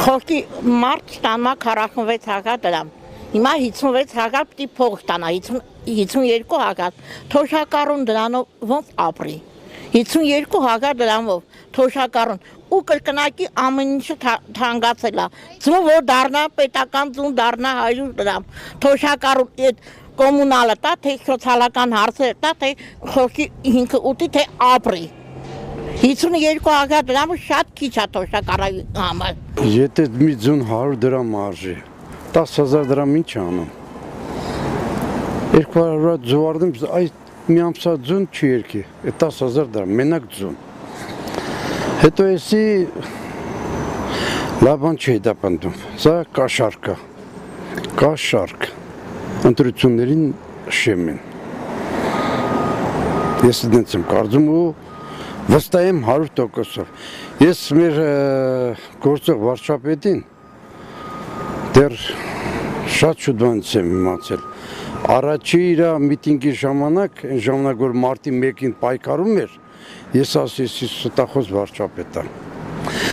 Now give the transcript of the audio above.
Խորքի մարդ ստանա 46 հագատ դրամ, հիմա 56 հագատ պիտի փող ստանա, 52 հագատ, թոշակառուն դրանով ոնց ապրի, 52 հագատ դրանով, թոշակառուն, ու կրկնակի ամեն ինչը թանկացել է, ձուն որ դառնա, պետական ձուն դառնա 100 դրամ, թոշակառուն այդ կոմունալը տա, թե սոցիալական հարցերը տա, թե խորքի ինքը ուտի, թե ապրի, 52 հագատ դրամը շատ քիչ է թոշակառայի համար։ Եթե մի ձուն 100 դրամ արժի, 10,000 դրամ ինչ անում։ 200 զուարդում, այդ մի ամսա ձուն չի երկի, 10,000 դրամ, մենակ ձուն։ Հետո էսի լավան չի հետապնդում, սա կաշարկա, կաշարկ, ընտրություններին շեմ են։ Ես դենց եմ կարծում ու վստահ եմ 100%-ով։ Ես մեր գործող վարչապետին դեռ շատ շուտ բանից եմ իմացել։ Առաջի իր միտինգի ժամանակ, այն ժամանակ որ մարտի 1-ին պայքարում էր, ես ասեցի ստախոս վարչապետան։